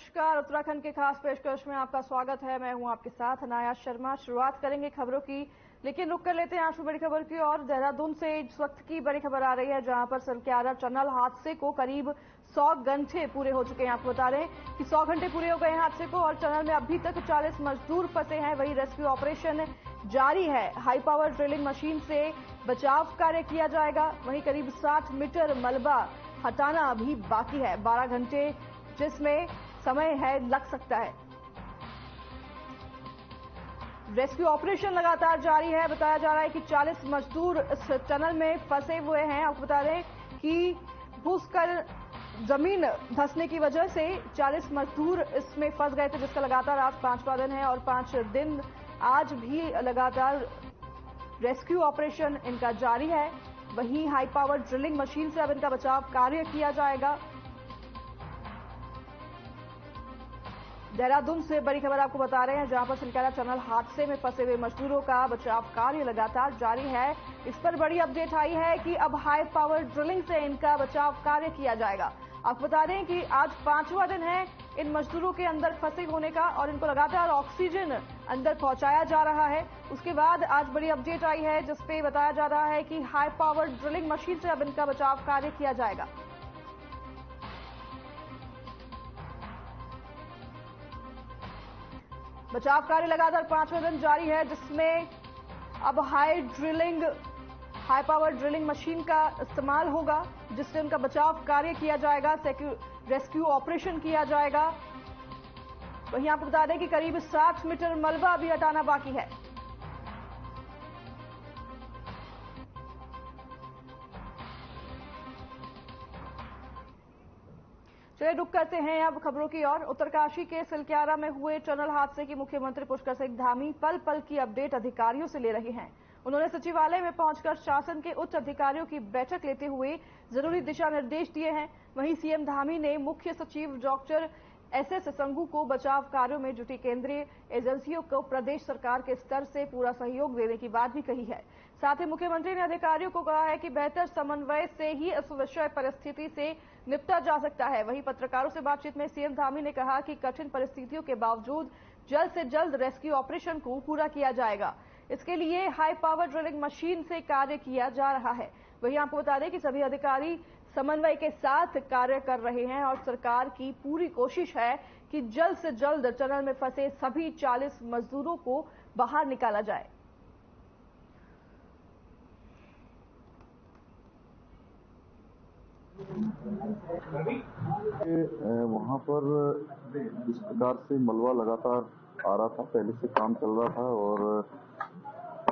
नमस्कार, उत्तराखंड के खास पेशकश में आपका स्वागत है। मैं हूं आपके साथ अनाया शर्मा। शुरुआत करेंगे खबरों की, लेकिन रुक कर लेते हैं आज की बड़ी खबर की। और देहरादून से इस वक्त की बड़ी खबर आ रही है, जहां पर सलक्यारा टनल हादसे को करीब 100 घंटे पूरे हो चुके हैं। आपको बता रहे हैं कि 100 घंटे पूरे हो गए हैं हादसे को, और टनल में अभी तक 40 मजदूर फंसे हैं। वही रेस्क्यू ऑपरेशन जारी है। हाई पावर ड्रिलिंग मशीन से बचाव कार्य किया जाएगा। वहीं करीब 60 मीटर मलबा हटाना अभी बाकी है। 12 घंटे जिसमें समय है लग सकता है। रेस्क्यू ऑपरेशन लगातार जारी है। बताया जा रहा है कि 40 मजदूर इस टनल में फंसे हुए हैं। आपको बता दें कि भूस्खलन जमीन धंसने की वजह से 40 मजदूर इसमें फंस गए थे, जिसका लगातार आज 5वां दिन है। और 5 दिन आज भी लगातार रेस्क्यू ऑपरेशन इनका जारी है। वहीं हाई पावर ड्रिलिंग मशीन से अब इनका बचाव कार्य किया जाएगा। देहरादून से बड़ी खबर आपको बता रहे हैं, जहां पर सलक्यारा टनल हादसे में फंसे हुए मजदूरों का बचाव कार्य लगातार जारी है। इस पर बड़ी अपडेट आई है कि अब हाई पावर ड्रिलिंग से इनका बचाव कार्य किया जाएगा। आपको बता दें कि आज 5वां दिन है इन मजदूरों के अंदर फंसे होने का, और इनको लगातार ऑक्सीजन अंदर पहुंचाया जा रहा है। उसके बाद आज बड़ी अपडेट आई है, जिसपे बताया जा रहा है कि हाई पावर ड्रिलिंग मशीन से अब इनका बचाव कार्य किया जाएगा। बचाव कार्य लगातार 5वां दिन जारी है, जिसमें अब हाई पावर ड्रिलिंग मशीन का इस्तेमाल होगा, जिससे उनका बचाव कार्य किया जाएगा, रेस्क्यू ऑपरेशन किया जाएगा। वहीं आपको बता दें कि करीब 60 मीटर मलबा अभी हटाना बाकी है। चलिए रुक करते हैं अब खबरों की ओर। उत्तरकाशी के सलक्यारा में हुए टनल हादसे की मुख्यमंत्री पुष्कर सिंह धामी पल पल की अपडेट अधिकारियों से ले रहे हैं। उन्होंने सचिवालय में पहुंचकर शासन के उच्च अधिकारियों की बैठक लेते हुए जरूरी दिशा निर्देश दिए हैं। वहीं सीएम धामी ने मुख्य सचिव डॉक्टर एसएस संघू को बचाव कार्यों में जुटी केंद्रीय एजेंसियों को प्रदेश सरकार के स्तर से पूरा सहयोग देने की बात भी कही है। साथ ही मुख्यमंत्री ने अधिकारियों को कहा है कि बेहतर समन्वय से ही इस विषय परिस्थिति से निपटा जा सकता है। वहीं पत्रकारों से बातचीत में सीएम धामी ने कहा कि कठिन परिस्थितियों के बावजूद जल्द से जल्द रेस्क्यू ऑपरेशन को पूरा किया जाएगा। इसके लिए हाई पावर ड्रिलिंग मशीन से कार्य किया जा रहा है। वहीं आपको बता दें कि सभी अधिकारी समन्वय के साथ कार्य कर रहे हैं, और सरकार की पूरी कोशिश है कि जल्द से जल्द टनल में फंसे सभी 40 मजदूरों को बाहर निकाला जाए। वहाँ पर जिस प्रकार से मलबा लगातार आ रहा था, पहले से काम चल रहा था और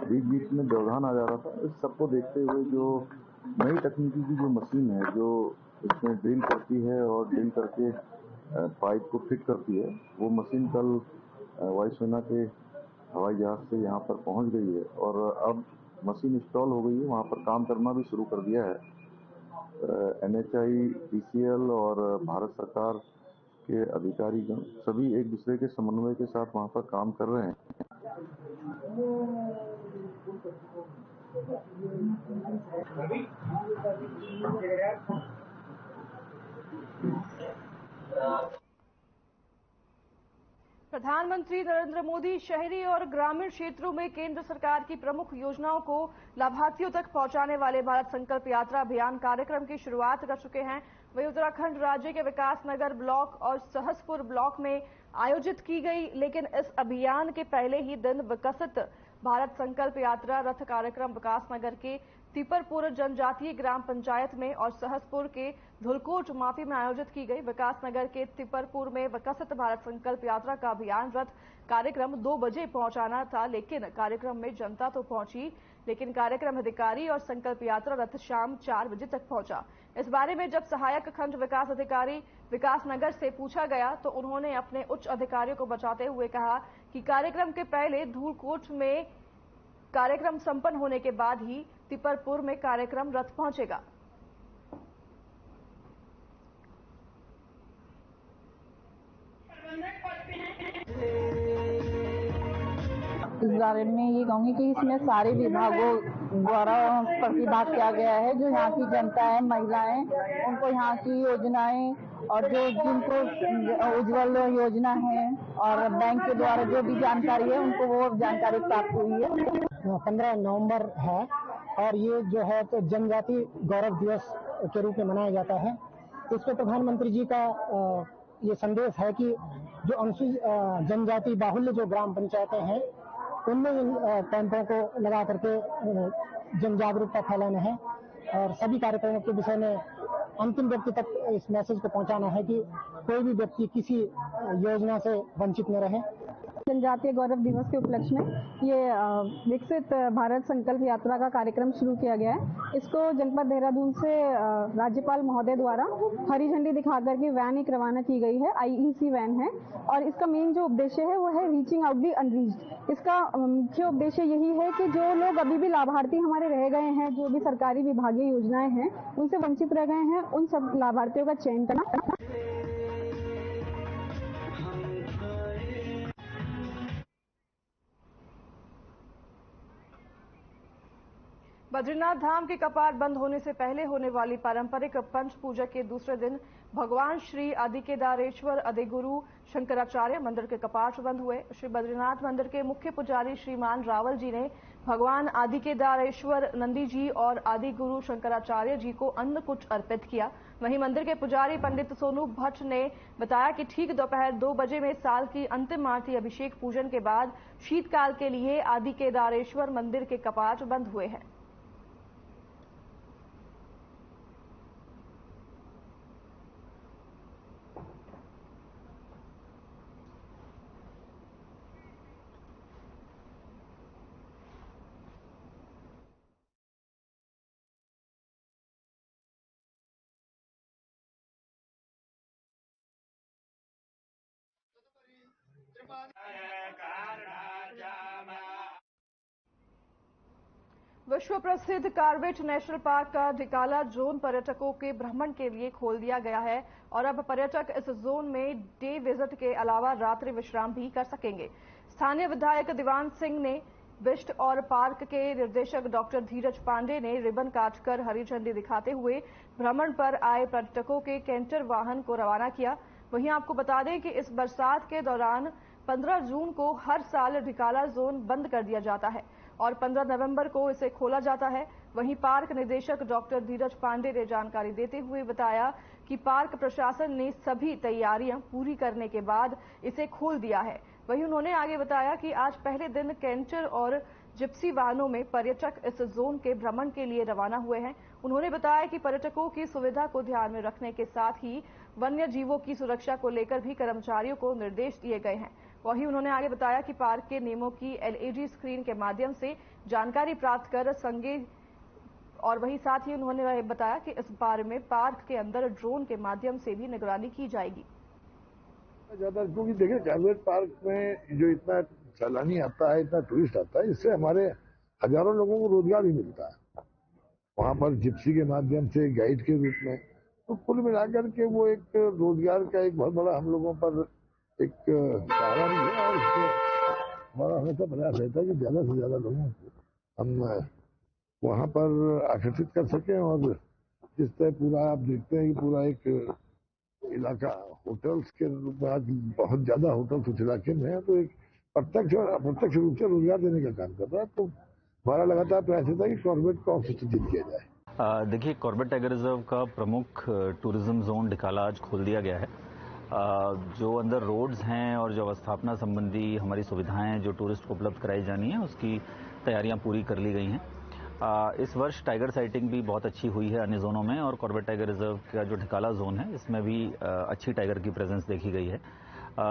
बीच बीच में व्यवधान आ जा रहा था, इस सबको देखते हुए जो नई तकनीकी की जो मशीन है, जो इसमें ड्रिल करती है और ड्रिल करके पाइप को फिट करती है, वो मशीन कल वायुसेना के हवाई जहाज से यहाँ पर पहुँच गई है और अब मशीन इंस्टॉल हो गई है, वहाँ पर काम करना भी शुरू कर दिया है। NHI, DCL और भारत सरकार के अधिकारीगण सभी एक दूसरे के समन्वय के साथ वहाँ पर काम कर रहे हैं। प्रधानमंत्री नरेंद्र मोदी शहरी और ग्रामीण क्षेत्रों में केंद्र सरकार की प्रमुख योजनाओं को लाभार्थियों तक पहुंचाने वाले भारत संकल्प यात्रा अभियान कार्यक्रम की शुरुआत कर चुके हैं। वहीं उत्तराखंड राज्य के विकासनगर ब्लॉक और सहसपुर ब्लॉक में आयोजित की गई, लेकिन इस अभियान के पहले ही दिन विकसित भारत संकल्प यात्रा रथ कार्यक्रम विकासनगर के तिपरपुर जनजातीय ग्राम पंचायत में और सहसपुर के धुलकोट माफी में आयोजित की गई। विकासनगर के तिपरपुर में विकसित भारत संकल्प यात्रा का अभियान रथ कार्यक्रम 2 बजे पहुंचाना था, लेकिन कार्यक्रम में जनता तो पहुंची, लेकिन कार्यक्रम अधिकारी और संकल्प यात्रा रथ शाम 4 बजे तक पहुंचा। इस बारे में जब सहायक खंड विकास अधिकारी विकासनगर से पूछा गया, तो उन्होंने अपने उच्च अधिकारियों को बताते हुए कहा कि कार्यक्रम के पहले धूलकोट में कार्यक्रम संपन्न होने के बाद ही तिपरपुर में कार्यक्रम रथ पहुंचेगा। इस बारे में ये कहूँगी कि इसमें सारे विभागों द्वारा प्रतिभाग किया गया है। जो यहाँ की जनता है, महिलाएं, उनको यहाँ की योजनाएं और जो जिनको उज्ज्वल योजना है और बैंक के द्वारा जो भी जानकारी है उनको वो जानकारी प्राप्त हुई है। 15 नवंबर है और ये जो है तो जनजाति गौरव दिवस के रूप में मनाया जाता है। इसमें प्रधानमंत्री जी का ये संदेश है कि जो अनुसूचित जनजाति बाहुल्य जो ग्राम पंचायतें हैं उनमें इन कैंपों को लगा करके जन जागरूकता फैलाना है और सभी कार्यक्रमों के विषय में अंतिम व्यक्ति तक इस मैसेज को पहुंचाना है कि कोई भी व्यक्ति किसी योजना से वंचित न रहे। जनजातीय गौरव दिवस के उपलक्ष्य में ये विकसित भारत संकल्प यात्रा का कार्यक्रम शुरू किया गया है। इसको जनपद देहरादून से राज्यपाल महोदय द्वारा हरी झंडी दिखाकर के वैन एक रवाना की गई है। IEC वैन है और इसका मेन जो उद्देश्य है वो है रीचिंग आउट दी अनरीच्ड। इसका मुख्य उद्देश्य यही है कि जो लोग अभी भी लाभार्थी हमारे रह गए हैं, जो भी सरकारी विभागीय योजनाएं हैं उनसे वंचित रह गए हैं, उन सब लाभार्थियों का चयन करना। बद्रीनाथ धाम के कपाट बंद होने से पहले होने वाली पारंपरिक पंच पूजा के दूसरे दिन भगवान श्री आदिकेदारेश्वर अधिगुरु शंकराचार्य मंदिर के कपाट बंद हुए। श्री बद्रीनाथ मंदिर के मुख्य पुजारी श्रीमान रावल जी ने भगवान आदिकेदारेश्वर नंदी जी और आदिगुरु शंकराचार्य जी को अन्नकूट अर्पित किया। वहीं मंदिर के पुजारी पंडित सोनू भट्ट ने बताया कि ठीक दोपहर 2 बजे में साल की अंतिम आरती अभिषेक पूजन के बाद शीतकाल के लिए आदिकेदारेश्वर मंदिर के कपाट बंद हुए हैं। विश्व प्रसिद्ध कॉर्बेट नेशनल पार्क का ढिकाला जोन पर्यटकों के भ्रमण के लिए खोल दिया गया है और अब पर्यटक इस जोन में डे विजिट के अलावा रात्रि विश्राम भी कर सकेंगे। स्थानीय विधायक दीवान सिंह ने बिष्ट और पार्क के निर्देशक डॉक्टर धीरज पांडे ने रिबन काटकर हरी झंडी दिखाते हुए भ्रमण पर आए पर्यटकों के कैंटर वाहन को रवाना किया। वहीं आपको बता दें कि इस बरसात के दौरान 15 जून को हर साल ढिकाला जोन बंद कर दिया जाता है और 15 नवंबर को इसे खोला जाता है। वहीं पार्क निदेशक डॉक्टर धीरज पांडे ने जानकारी देते हुए बताया कि पार्क प्रशासन ने सभी तैयारियां पूरी करने के बाद इसे खोल दिया है। वहीं उन्होंने आगे बताया कि आज पहले दिन कैंटर और जिप्सी वाहनों में पर्यटक इस जोन के भ्रमण के लिए रवाना हुए हैं। उन्होंने बताया कि पर्यटकों की सुविधा को ध्यान में रखने के साथ ही वन्य जीवों की सुरक्षा को लेकर भी कर्मचारियों को निर्देश दिए गए हैं। वहीं उन्होंने आगे बताया कि पार्क के नियमों की LED स्क्रीन के माध्यम से जानकारी प्राप्त कर संगे और वहीं साथ ही उन्होंने बताया कि इस बारे में पार्क के अंदर ड्रोन के माध्यम से भी निगरानी की जाएगी। ज्यादा क्योंकि देखिए कॉर्बेट पार्क में जो इतना सैलानी आता है, इतना टूरिस्ट आता है, इससे हमारे हजारों लोगों को रोजगार भी मिलता है। वहां पर जिप्सी के माध्यम से गाइड के रूप में, तो कुल मिलाकर के वो एक रोजगार का एक बहुत बड़ा हम लोगों पर एक सहारा भी है और इसको हमारा हमेशा प्रयास रहता है कि ज्यादा से ज्यादा लोगों को हम वहां पर आकर्षित कर सकें। और जिस तरह पूरा आप देखते हैं कि पूरा एक इलाका होटल्स के रूप में आज बहुत ज्यादा होटल्स उस इलाके में है, तो एक प्रत्यक्ष और अप्रत्यक्ष रूप से रोजगार देने का काम कर रहा है। तो हमारा लगातार प्रयास रहता है कि कॉर्बेट को सुचित किया जाए। देखिए, कॉर्बेट टाइगर रिजर्व का प्रमुख टूरिज्म जोन ढिकाला आज खोल दिया गया है। जो अंदर रोड्स हैं और जो अवस्थापना संबंधी हमारी सुविधाएं जो टूरिस्ट को उपलब्ध कराई जानी है उसकी तैयारियां पूरी कर ली गई हैं। इस वर्ष टाइगर साइटिंग भी बहुत अच्छी हुई है अन्य जोनों में, और कॉर्बेट टाइगर रिजर्व का जो ढिकाला जोन है इसमें भी अच्छी टाइगर की प्रेजेंस देखी गई है।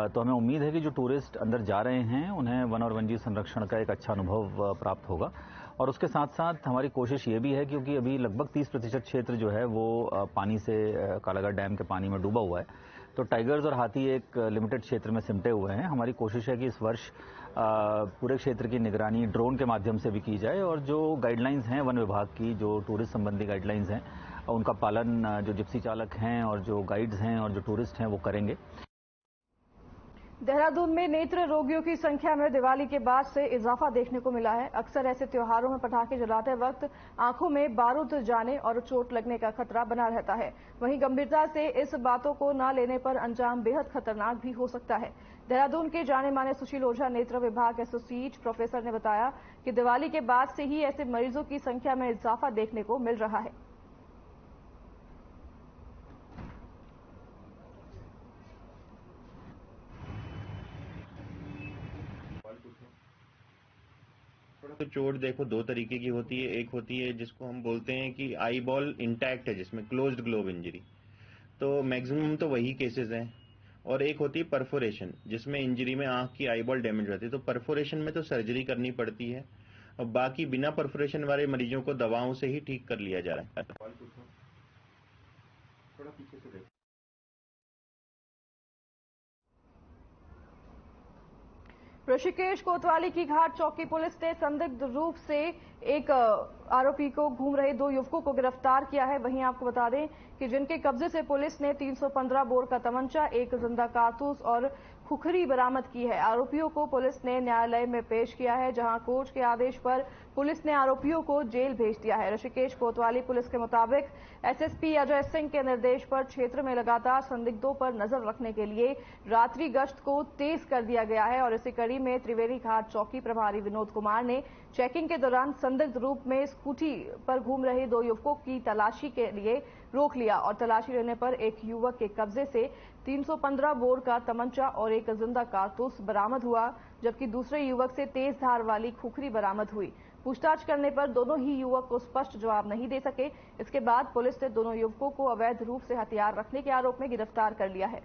तो हमें उम्मीद है कि जो टूरिस्ट अंदर जा रहे हैं उन्हें वन और वन्यजीव संरक्षण का एक अच्छा अनुभव प्राप्त होगा। और उसके साथ साथ हमारी कोशिश ये भी है, क्योंकि अभी लगभग 30% क्षेत्र जो है वो पानी से कालाघाट डैम के पानी में डूबा हुआ है, तो टाइगर्स और हाथी एक लिमिटेड क्षेत्र में सिमटे हुए हैं। हमारी कोशिश है कि इस वर्ष पूरे क्षेत्र की निगरानी ड्रोन के माध्यम से भी की जाए और जो गाइडलाइंस हैं वन विभाग की, जो टूरिस्ट संबंधी गाइडलाइंस हैं, उनका पालन जो जिप्सी चालक हैं और जो गाइड्स हैं और जो टूरिस्ट हैं वो करेंगे। देहरादून में नेत्र रोगियों की संख्या में दिवाली के बाद से इजाफा देखने को मिला है। अक्सर ऐसे त्योहारों में पटाखे जलाते वक्त आंखों में बारूद जाने और चोट लगने का खतरा बना रहता है। वहीं गंभीरता से इस बातों को न लेने पर अंजाम बेहद खतरनाक भी हो सकता है। देहरादून के जाने माने सुशील ओझा नेत्र विभाग एसोसिएट प्रोफेसर ने बताया कि दिवाली के बाद से ही ऐसे मरीजों की संख्या में इजाफा देखने को मिल रहा है। तो चोट देखो दो तरीके की होती है। एक होती है जिसको हम बोलते हैं कि आई बॉल इंटैक्ट है, जिसमें क्लोज्ड ग्लोब इंजरी, तो मैक्सिमम तो वही केसेस हैं। और एक होती है परफोरेशन, जिसमें इंजरी में आंख की आई बॉल डैमेज रहती है। तो परफोरेशन में तो सर्जरी करनी पड़ती है, और बाकी बिना परफोरेशन वाले मरीजों को दवाओं से ही ठीक कर लिया जा रहा है। थोड़ा पीछे से देखो। ऋषिकेश कोतवाली की घाट चौकी पुलिस ने संदिग्ध रूप से एक आरोपी को घूम रहे 2 युवकों को गिरफ्तार किया है। वहीं आपको बता दें कि जिनके कब्जे से पुलिस ने 315 बोर का तमंचा, 1 जिंदा कारतूस और खुखरी बरामद की है। आरोपियों को पुलिस ने न्यायालय में पेश किया है, जहां कोर्ट के आदेश पर पुलिस ने आरोपियों को जेल भेज दिया है। ऋषिकेश कोतवाली पुलिस के मुताबिक एसएसपी अजय सिंह के निर्देश पर क्षेत्र में लगातार संदिग्धों पर नजर रखने के लिए रात्रि गश्त को तेज कर दिया गया है। और इसी कड़ी में त्रिवेणी घाट चौकी प्रभारी विनोद कुमार ने चेकिंग के दौरान संदिग्ध रूप में स्कूटी पर घूम रहे 2 युवकों की तलाशी के लिए रोक लिया और तलाशी लेने पर एक युवक के कब्जे से 315 बोर का तमंचा और 1 जिंदा कारतूस बरामद हुआ, जबकि दूसरे युवक से तेज धार वाली खुखरी बरामद हुई। पूछताछ करने पर दोनों ही युवक को स्पष्ट जवाब नहीं दे सके। इसके बाद पुलिस ने दोनों युवकों को अवैध रूप से हथियार रखने के आरोप में गिरफ्तार कर लिया है।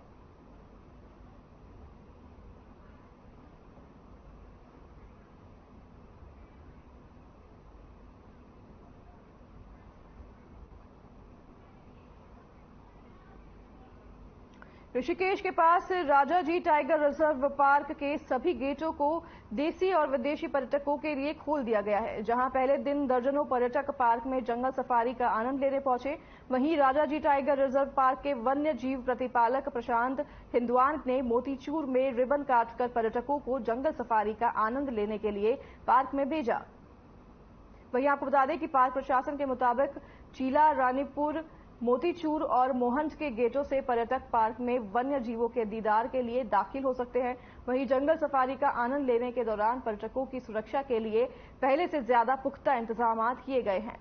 ऋषिकेश के पास राजाजी टाइगर रिजर्व पार्क के सभी गेटों को देसी और विदेशी पर्यटकों के लिए खोल दिया गया है। जहां पहले दिन दर्जनों पर्यटक पार्क में जंगल सफारी का आनंद लेने पहुंचे, वहीं राजाजी टाइगर रिजर्व पार्क के वन्य जीव प्रतिपालक प्रशांत हिंदवान ने मोतीचूर में रिबन काटकर पर्यटकों को जंगल सफारी का आनंद लेने के लिए पार्क में भेजा। वहीं आपको बता दें कि पार्क प्रशासन के मुताबिक चीला, रानीपुर, मोतीचूर और मोहंज के गेटों से पर्यटक पार्क में वन्य जीवों के दीदार के लिए दाखिल हो सकते हैं। वहीं जंगल सफारी का आनंद लेने के दौरान पर्यटकों की सुरक्षा के लिए पहले से ज्यादा पुख्ता इंतजाम किए गए हैं।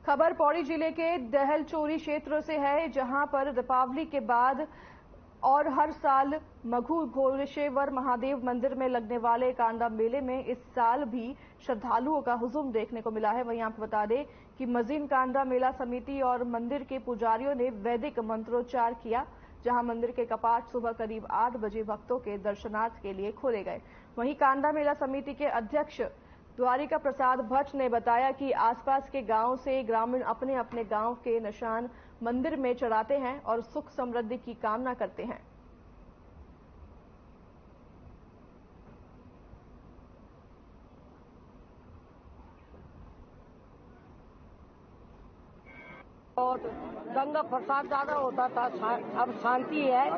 खबर पौड़ी जिले के दहल चोरी क्षेत्र से है, जहां पर दीपावली के बाद और हर साल मघु घोरेश्वर महादेव मंदिर में लगने वाले कांडा मेले में इस साल भी श्रद्धालुओं का हुजूम देखने को मिला है। वहीं आपको बता दें कि मजीन कांडा मेला समिति और मंदिर के पुजारियों ने वैदिक मंत्रोच्चार किया, जहां मंदिर के कपाट सुबह करीब 8 बजे भक्तों के दर्शनार्थ के लिए खोले गए। वहीं कांडा मेला समिति के अध्यक्ष द्वारिका प्रसाद भट्ट ने बताया कि आसपास के गांव से ग्रामीण अपने अपने गांव के निशान मंदिर में चढ़ाते हैं और सुख समृद्धि की कामना करते हैं। और गंगा प्रसाद ज्यादा होता था, अब शांति है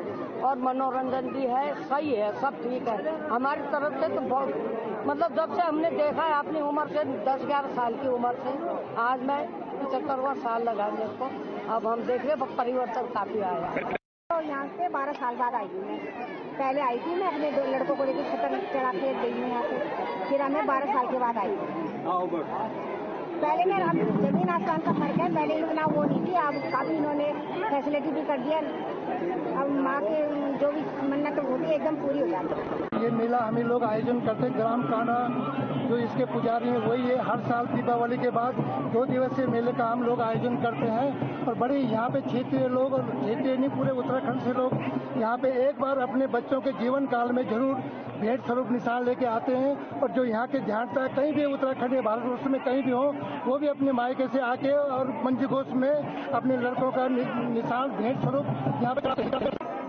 और मनोरंजन भी है, सही है, सब ठीक है। हमारी तरफ से तो बहुत मतलब जब से हमने देखा है अपनी उम्र से 10-11 साल की उम्र से आज मैं 75वां साल लगा मेरे को, अब हम देख रहे परिवर्तन काफी आया है। तो यहाँ से 12 साल बाद आई थी मैं, पहले आई थी मैं अपने 2 लड़कों को लेकर छतर चढ़ा के गई हूँ यहाँ से, फिर हमें 12 साल के बाद आई थी। पहले में अब जमीन आसमान का फर्क है, पहले इतना वो नहीं थी, अब काफी इन्होंने फैसिलिटी भी कर दिया। अब माँ के जो भी मन्नत होती है एकदम पूरी हो जाती है। ये मेला हम लोग आयोजन करते ग्राम कांडा जो इसके पुजारी हैं वही है। हर साल दीपावली के बाद 2 दिवसीय मेले का हम लोग आयोजन करते हैं और बड़े यहाँ पे क्षेत्रीय लोग और क्षेत्रीय नहीं पूरे उत्तराखंड से लोग यहाँ पे एक बार अपने बच्चों के जीवन काल में जरूर भेंट स्वरूप निशान लेके आते हैं। और जो यहाँ के ध्यान कहीं भी उत्तराखंड या भारतवर्ष में कहीं भी हो, वो भी अपने मायके से आके और पंचघोष में अपने लड़कों का निशान भेंट स्वरूप यहाँ पे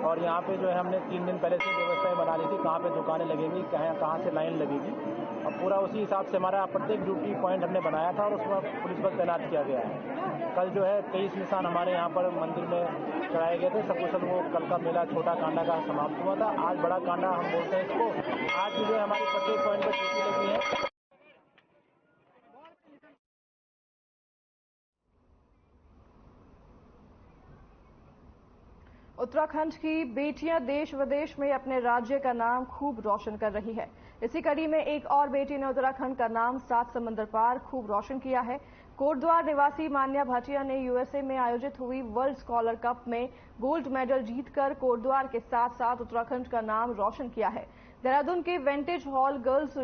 और यहाँ पे जो है हमने 3 दिन पहले से व्यवस्थाएं बना ली थी, कहाँ पे दुकानें लगेंगी, कहाँ से लाइन लगेगी, और पूरा उसी हिसाब से हमारा प्रत्येक ड्यूटी पॉइंट हमने बनाया था और उसमें पुलिस बल तैनात किया गया है। कल जो है 23 निशान हमारे यहाँ पर मंदिर में चढ़ाए गए थे। सकुशल वो कल का मेला छोटा कांडा का समाप्त हुआ था। आज बड़ा कांडा हम बोलते हैं इसको। आज जो है हमारी प्रत्येक पॉइंट पर ड्यूटी लगी है। उत्तराखंड की बेटियां देश विदेश में अपने राज्य का नाम खूब रोशन कर रही है। इसी कड़ी में एक और बेटी ने उत्तराखंड का नाम 7 समंदर पार खूब रोशन किया है। कोटद्वार निवासी मान्या भाटिया ने यूएसए में आयोजित हुई वर्ल्ड स्कॉलर कप में गोल्ड मेडल जीतकर कोटद्वार के साथ साथ उत्तराखंड का नाम रोशन किया है। देहरादून के वेंटेज हॉल गर्ल्स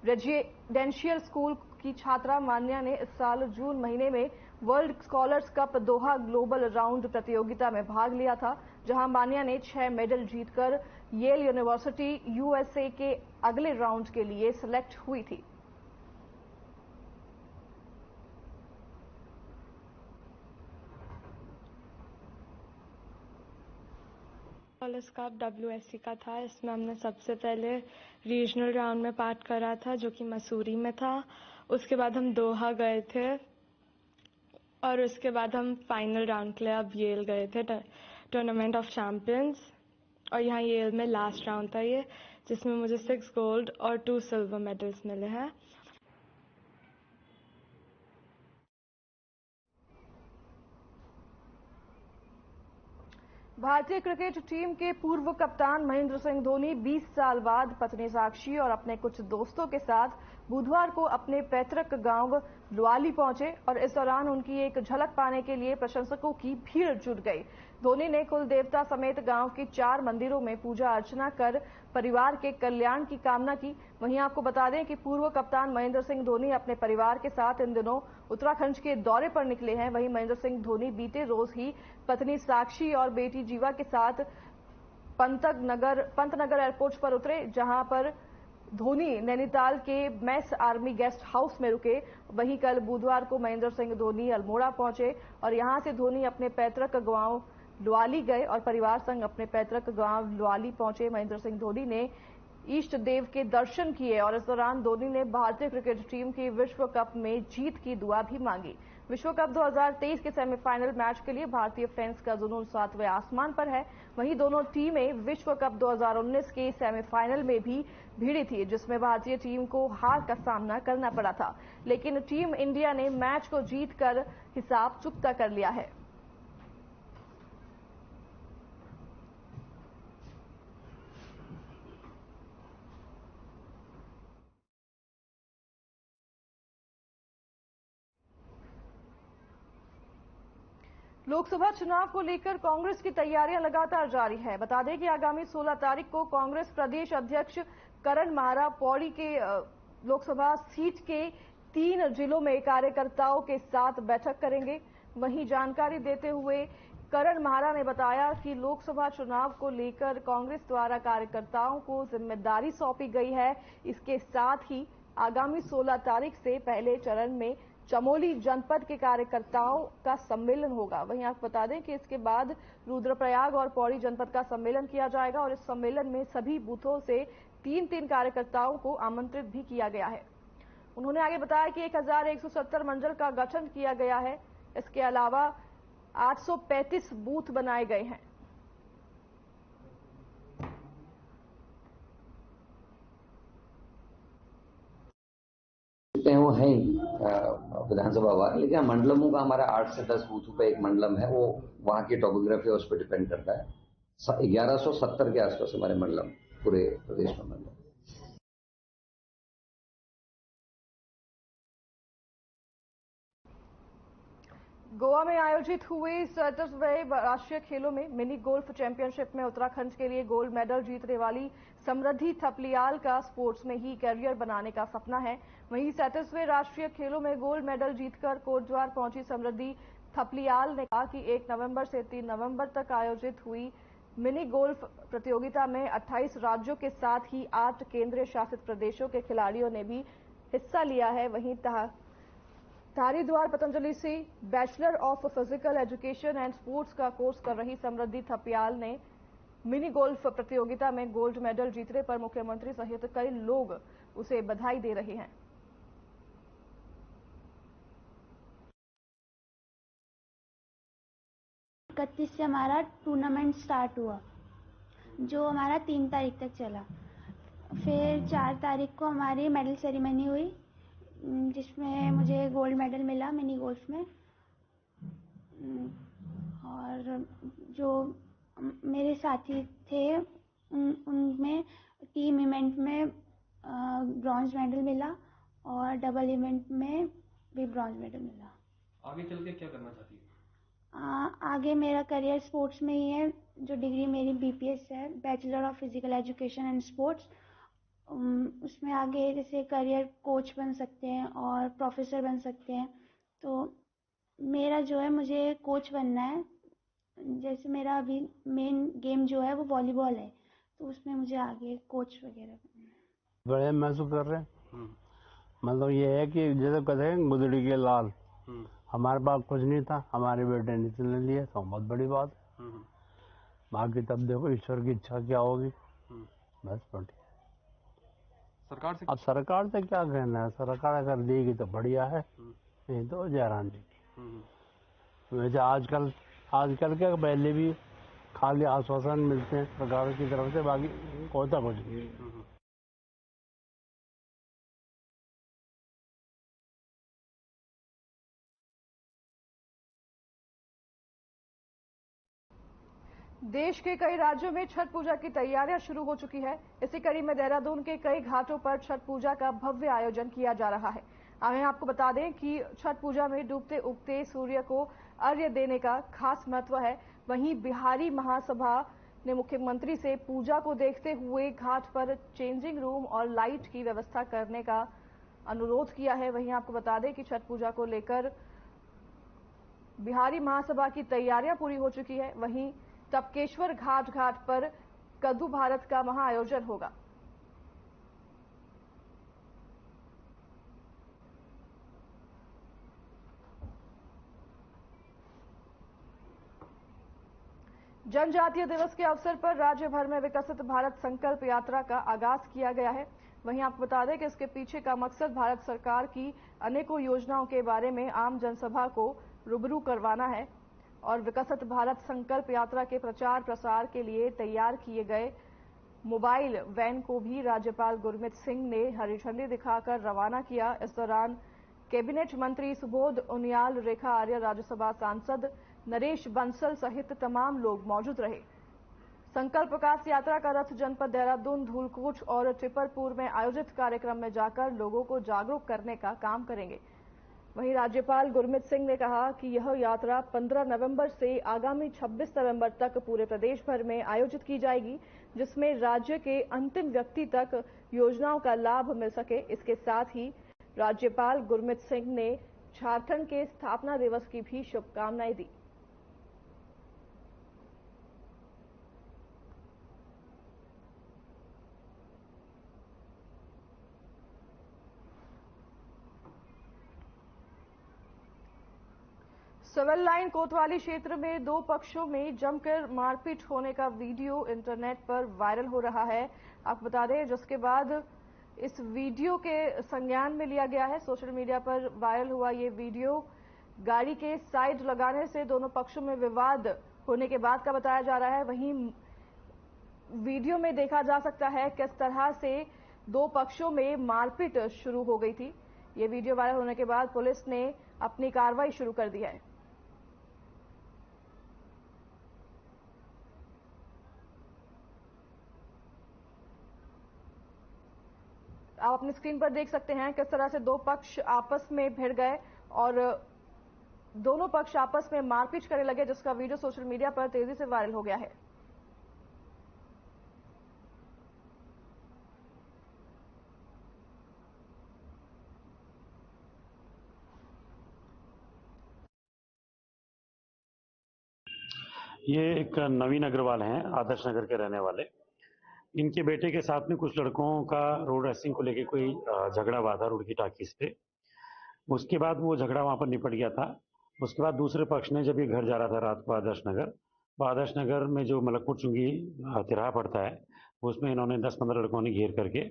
रेजिडेंशियल स्कूल की छात्रा मान्या ने इस साल जून महीने में वर्ल्ड स्कॉलर्स कप दोहा ग्लोबल राउंड प्रतियोगिता में भाग लिया था, जहां मान्या ने 6 मेडल जीतकर येल यूनिवर्सिटी यूएसए के अगले राउंड के लिए सिलेक्ट हुई थी। स्कॉलर्स कप WSC का था। इसमें हमने सबसे पहले रीजनल राउंड में पार्ट करा था, जो कि मसूरी में था। उसके बाद हम दोहा गए थे और उसके बाद हम फाइनल राउंड के लिए अब येल गए थे, टूर्नामेंट ऑफ चैंपियंस। और यहाँ येल में लास्ट राउंड था ये, जिसमें मुझे 6 गोल्ड और 2 सिल्वर मेडल्स मिले हैं। भारतीय क्रिकेट टीम के पूर्व कप्तान महेंद्र सिंह धोनी 20 साल बाद पत्नी साक्षी और अपने कुछ दोस्तों के साथ बुधवार को अपने पैतृक गांव लुआली पहुंचे और इस दौरान उनकी एक झलक पाने के लिए प्रशंसकों की भीड़ जुट गई। धोनी ने कुल देवता समेत गांव के 4 मंदिरों में पूजा अर्चना कर परिवार के कल्याण की कामना की। वहीं आपको बता दें कि पूर्व कप्तान महेंद्र सिंह धोनी अपने परिवार के साथ इन दिनों उत्तराखंड के दौरे पर निकले हैं। वहीं महेंद्र सिंह धोनी बीते रोज ही पत्नी साक्षी और बेटी जीवा के साथ पंतनगर एयरपोर्ट पर उतरे, जहां पर धोनी नैनीताल के मैस आर्मी गेस्ट हाउस में रुके। वहीं कल बुधवार को महेंद्र सिंह धोनी अल्मोड़ा पहुंचे और यहां से धोनी अपने पैतृक गांव लुआली गए और परिवार संग अपने पैतृक गांव लुआली पहुंचे। महेंद्र सिंह धोनी ने इष्ट देव के दर्शन किए और इस दौरान धोनी ने भारतीय क्रिकेट टीम की विश्व कप में जीत की दुआ भी मांगी। विश्व कप 2023 के सेमीफाइनल मैच के लिए भारतीय फैंस का जुनून 7वें आसमान पर है। वहीं दोनों टीमें विश्व कप 2019 के सेमीफाइनल में भी भिड़ी थी, जिसमें भारतीय टीम को हार का सामना करना पड़ा था, लेकिन टीम इंडिया ने मैच को जीतकर हिसाब चुकता कर लिया है। लोकसभा चुनाव को लेकर कांग्रेस की तैयारियां लगातार जारी है। बता दें कि आगामी 16 तारीख को कांग्रेस प्रदेश अध्यक्ष करण माहरा पौड़ी के लोकसभा सीट के 3 जिलों में कार्यकर्ताओं के साथ बैठक करेंगे। वहीं जानकारी देते हुए करण माहरा ने बताया कि लोकसभा चुनाव को लेकर कांग्रेस द्वारा कार्यकर्ताओं को जिम्मेदारी सौंपी गई है। इसके साथ ही आगामी 16 तारीख से पहले चरण में चमोली जनपद के कार्यकर्ताओं का सम्मेलन होगा। वहीं आपको बता दें कि इसके बाद रुद्रप्रयाग और पौड़ी जनपद का सम्मेलन किया जाएगा और इस सम्मेलन में सभी बूथों से 3-3 कार्यकर्ताओं को आमंत्रित भी किया गया है। उन्होंने आगे बताया कि 1170 मंडल का गठन किया गया है। इसके अलावा 835 बूथ बनाए गए हैं। वो है विधानसभा वार, लेकिन मंडलमों का हमारा 8 से 10 बूथों पे एक मंडलम है, वो वहाँ की टोपोग्राफी उस पर डिपेंड करता है। 1170 के आसपास हमारे मंडलम पूरे प्रदेश में मंडलम। गोवा में आयोजित हुए 37वें राष्ट्रीय खेलों में मिनी गोल्फ चैंपियनशिप में उत्तराखंड के लिए गोल्ड मेडल जीतने वाली समृद्धि थपलियाल का स्पोर्ट्स में ही करियर बनाने का सपना है। वहीं 37वें राष्ट्रीय खेलों में गोल्ड मेडल जीतकर कोटद्वार पहुंची समृद्धि थपलियाल ने कहा कि 1 नवंबर से 3 नवंबर तक आयोजित हुई मिनी गोल्फ प्रतियोगिता में 28 राज्यों के साथ ही 8 केंद्रीय शासित प्रदेशों के खिलाड़ियों ने भी हिस्सा लिया है। वहीं हरिद्वार पतंजलि से bachelor of physical education and sports का कोर्स कर रही समृद्धि थपलियाल ने मिनी गोल्फ प्रतियोगिता में गोल्ड मेडल जीतने पर मुख्यमंत्री सहित कई लोग उसे बधाई दे रहे हैं। 31 से हमारा टूर्नामेंट स्टार्ट हुआ, जो हमारा 3 तारीख तक चला। फिर 4 तारीख को हमारी मेडल सेरेमनी हुई, जिसमें मुझे गोल्ड मेडल मिला मिनी गोल्फ में। और जो मेरे साथी थे उनमें टीम इवेंट में ब्रॉन्ज मेडल मिला और डबल इवेंट में भी ब्रॉन्ज मेडल मिला। आगे चल के क्या करना चाहती है? आगे मेरा करियर स्पोर्ट्स में ही है। जो डिग्री मेरी BPS है, bachelor of physical education and sports, उसमें आगे जैसे करियर कोच बन सकते हैं और प्रोफेसर बन सकते हैं। तो मेरा जो है, मुझे कोच बनना है। जैसे मेरा अभी मेन गेम जो है वो वॉलीबॉल है, तो उसमें मुझे आगे कोच वगैरह बनना है। बड़े महसूस कर रहे हैं। मतलब ये है कि जैसे कहते हैं गुदड़ी के लाल, हमारे पास कुछ नहीं था, हमारे बेटे ने चुन लिए, तो बहुत बड़ी बात है। बाकी तब देखो ईश्वर की इच्छा क्या होगी, बस बढ़िया। सरकार से अब सरकार से क्या कहना है, सरकार अगर देगी तो बढ़िया है, नहीं तो जयराम जी की। वैसे आजकल के पहले भी खाली आश्वासन मिलते हैं सरकार की तरफ से, बाकी होता कुछ नहीं। देश के कई राज्यों में छठ पूजा की तैयारियां शुरू हो चुकी है। इसी कड़ी में देहरादून के कई घाटों पर छठ पूजा का भव्य आयोजन किया जा रहा है। हमें आपको बता दें कि छठ पूजा में डूबते उगते सूर्य को अर्घ्य देने का खास महत्व है। वहीं बिहारी महासभा ने मुख्यमंत्री से पूजा को देखते हुए घाट पर चेंजिंग रूम और लाइट की व्यवस्था करने का अनुरोध किया है। वहीं आपको बता दें कि छठ पूजा को लेकर बिहारी महासभा की तैयारियां पूरी हो चुकी है। वहीं टपकेश्वर घाट पर कद्दू भारत का महाआयोजन होगा। जनजातीय दिवस के अवसर पर राज्य भर में विकसित भारत संकल्प यात्रा का आगाज किया गया है। वहीं आपको बता दें कि इसके पीछे का मकसद भारत सरकार की अनेकों योजनाओं के बारे में आम जनसभा को रूबरू करवाना है और विकसित भारत संकल्प यात्रा के प्रचार प्रसार के लिए तैयार किए गए मोबाइल वैन को भी राज्यपाल गुरमीत सिंह ने हरी झंडी दिखाकर रवाना किया। इस दौरान कैबिनेट मंत्री सुबोध उनियाल, रेखा आर्य, राज्यसभा सांसद नरेश बंसल सहित तमाम लोग मौजूद रहे। संकल्प विकास यात्रा का रथ जनपद देहरादून, धूलकोट और टिपरपुर में आयोजित कार्यक्रम में जाकर लोगों को जागरूक करने का काम करेंगे। वहीं राज्यपाल गुरमीत सिंह ने कहा कि यह यात्रा 15 नवंबर से आगामी 26 नवंबर तक पूरे प्रदेश भर में आयोजित की जाएगी, जिसमें राज्य के अंतिम व्यक्ति तक योजनाओं का लाभ मिल सके। इसके साथ ही राज्यपाल गुरमीत सिंह ने झारखंड के स्थापना दिवस की भी शुभकामनाएं दी। सिविल लाइन कोतवाली क्षेत्र में 2 पक्षों में जमकर मारपीट होने का वीडियो इंटरनेट पर वायरल हो रहा है। आपको बता दें, जिसके बाद इस वीडियो के संज्ञान में लिया गया है। सोशल मीडिया पर वायरल हुआ ये वीडियो गाड़ी के साइड लगाने से दोनों पक्षों में विवाद होने के बाद का बताया जा रहा है। वहीं वीडियो में देखा जा सकता है किस तरह से 2 पक्षों में मारपीट शुरू हो गई थी। ये वीडियो वायरल होने के बाद पुलिस ने अपनी कार्रवाई शुरू कर दी है। आप अपनी स्क्रीन पर देख सकते हैं किस तरह से 2 पक्ष आपस में भिड़ गए और दोनों पक्ष आपस में मारपीट करने लगे, जिसका वीडियो सोशल मीडिया पर तेजी से वायरल हो गया है। ये एक नवीन अग्रवाल हैं, आदर्श नगर के रहने वाले। इनके बेटे के साथ में कुछ लड़कों का रोड रेसिंग को लेके कोई झगड़ा हुआ था रुड़की टाकीज पे। उसके बाद वो झगड़ा वहां पर निपट गया था। उसके बाद दूसरे पक्ष ने जब ये घर जा रहा था रात को आदर्श नगर, आदर्श नगर में जो मलकपुर चुंगी तिराहा पड़ता है, उसमें इन्होंने 10-15 लड़कों ने घेर करके,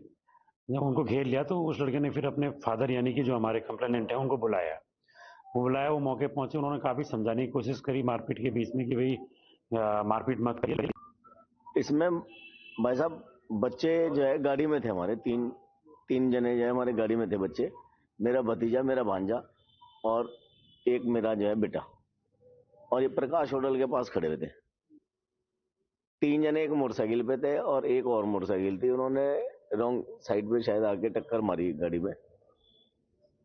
जब उनको घेर लिया तो उस लड़के ने फिर अपने फादर यानी कि जो हमारे कंप्लेनेंट हैं उनको बुलाया। वो मौके पहुंचे, उन्होंने काफी समझाने की कोशिश करी मारपीट के बीच में कि भाई मारपीट मत करिए। इसमें भाई साहब बच्चे जो है गाड़ी में थे, हमारे तीन जने जो है हमारे गाड़ी में थे बच्चे, मेरा भतीजा, मेरा भांजा और एक मेरा जो है बेटा, और ये प्रकाश होटल के पास खड़े हुए थे। 3 जने एक मोटरसाइकिल पे थे और एक और मोटरसाइकिल थी, उन्होंने रॉन्ग साइड पे शायद आके टक्कर मारी गाड़ी में,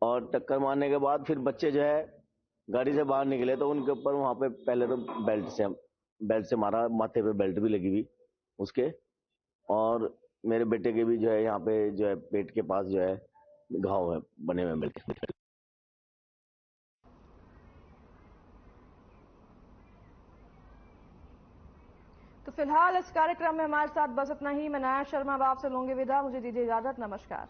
और टक्कर मारने के बाद फिर बच्चे जो है गाड़ी से बाहर निकले तो उनके ऊपर वहां पे पहले तो बेल्ट से मारा, माथे पे बेल्ट भी लगी हुई उसके, और मेरे बेटे के भी जो है यहाँ पे जो है पेट के पास जो है घाव है बने हुए बेल्ट के। तो फिलहाल इस कार्यक्रम में हमारे साथ बस इतना ही। मैं नाया शर्मा अब आपसे लूंगी विदा। मुझे दीजिए इजाजत। नमस्कार।